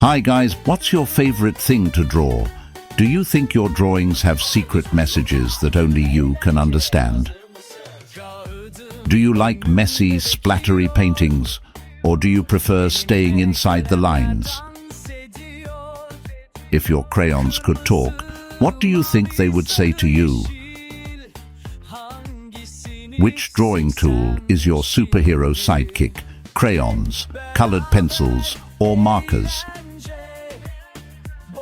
Hi guys, what's your favorite thing to draw? Do you think your drawings have secret messages that only you can understand? Do you like messy, splattery paintings, or do you prefer staying inside the lines? If your crayons could talk, what do you think they would say to you? Which drawing tool is your superhero sidekick? Crayons, colored pencils, or markers?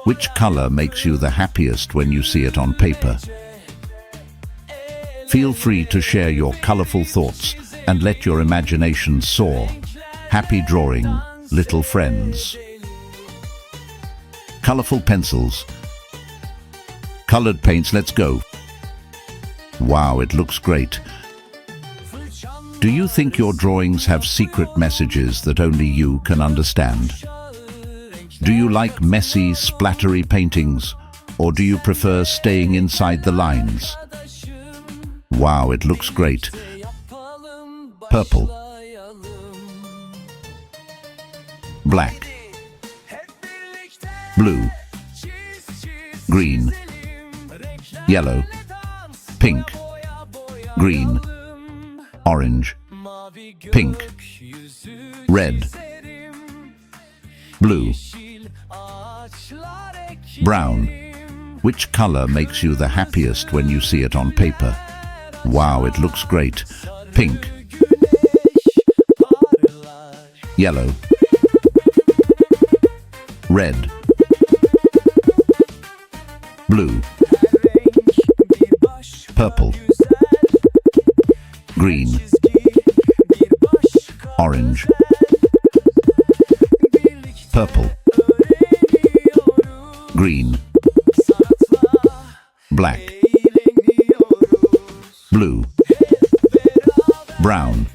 Which color makes you the happiest when you see it on paper? Feel free to share your colorful thoughts and let your imagination soar. Happy drawing, little friends. Colorful pencils. Colored paints, let's go. Wow, it looks great. Do you think your drawings have secret messages that only you can understand? Do you like messy, splattery paintings, or do you prefer staying inside the lines? Wow, it looks great. Purple. Black. Blue. Green. Yellow. Pink. Green. Orange. Pink. Red. Blue. Brown. Which color makes you the happiest when you see it on paper? Wow, it looks great. Pink. Yellow. Red. Blue. Purple. Green. Orange. Purple. Green. Black. Blue. Brown.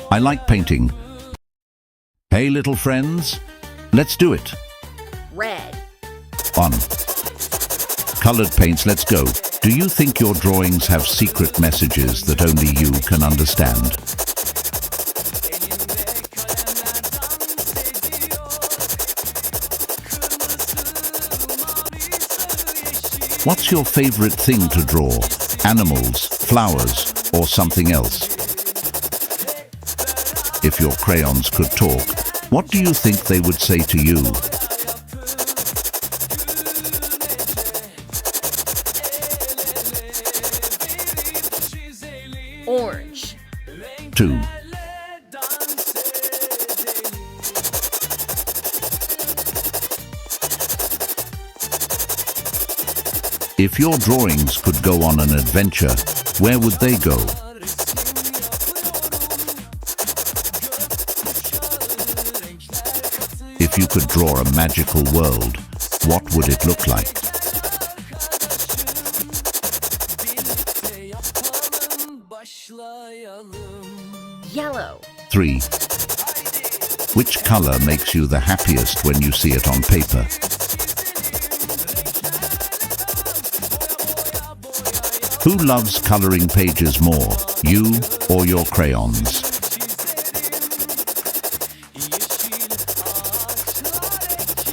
I like painting. Hey little friends, let's do it. Red. On. Colored paints, let's go. Do you think your drawings have secret messages that only you can understand? What's your favorite thing to draw? Animals, flowers, or something else? If your crayons could talk, what do you think they would say to you? Orange. 2. If your drawings could go on an adventure, where would they go? If you could draw a magical world, what would it look like? Yellow. 3. Which color makes you the happiest when you see it on paper? Who loves coloring pages more, you or your crayons?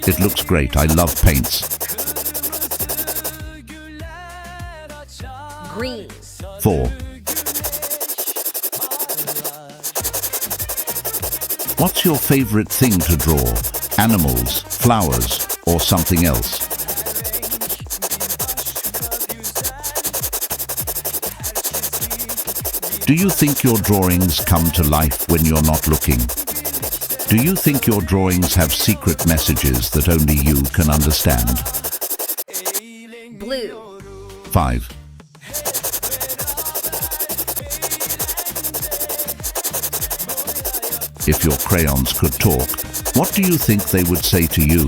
It looks great. I love paints. Green. 4. What's your favorite thing to draw? Animals, flowers, or something else? Do you think your drawings come to life when you're not looking? Do you think your drawings have secret messages that only you can understand? Blue. 5. If your crayons could talk, what do you think they would say to you?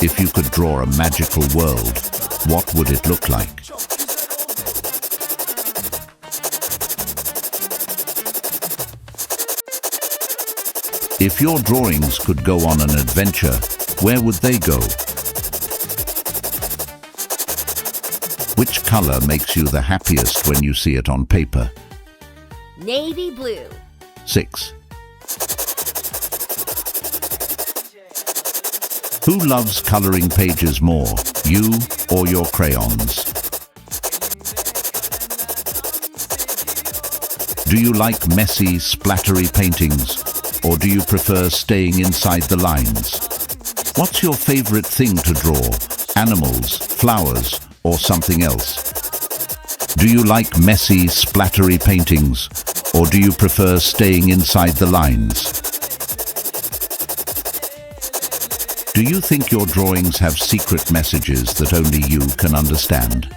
If you could draw a magical world, what would it look like? If your drawings could go on an adventure, where would they go? Which color makes you the happiest when you see it on paper? Navy blue. 6. Who loves coloring pages more, you or your crayons? Do you like messy, splattery paintings, or do you prefer staying inside the lines? What's your favorite thing to draw? Animals, flowers, or something else? Do you like messy, splattery paintings, or do you prefer staying inside the lines? Do you think your drawings have secret messages that only you can understand?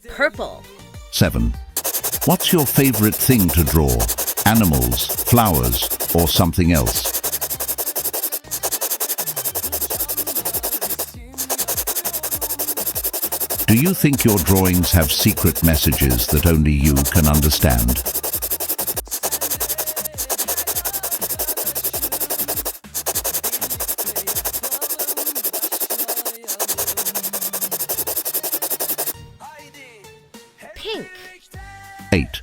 Purple. 7. What's your favorite thing to draw? Animals, flowers, or something else? Do you think your drawings have secret messages that only you can understand? Pink. 8.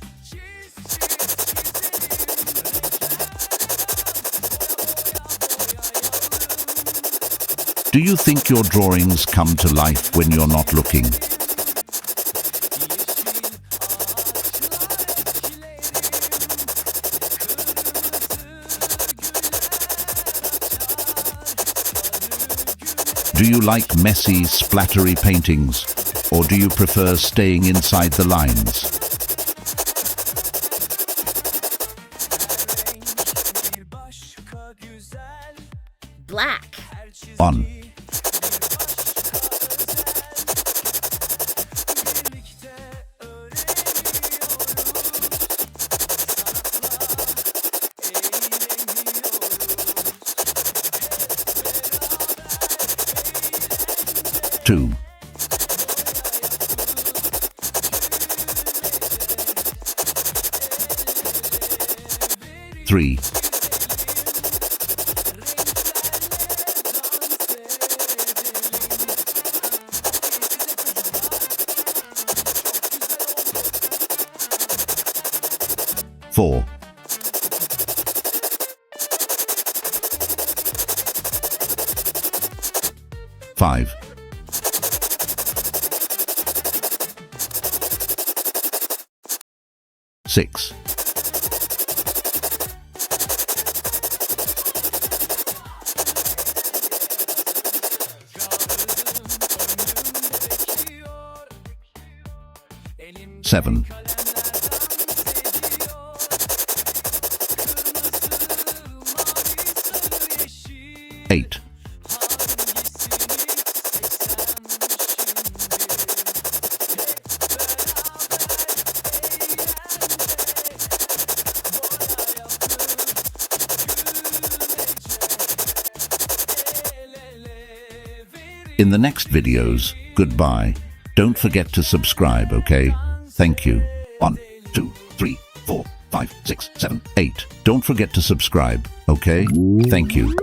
Do you think your drawings come to life when you're not looking? Do you like messy, splattery paintings, or do you prefer staying inside the lines? Black. 1. Two. 3. 4. 5. 6. 7. 8. 'In the next videos, goodbye. Don't forget to subscribe, okay? Thank you. 1, 2, 3, 4, 5, 6, 7, 8. Don't forget to subscribe, okay? Thank you.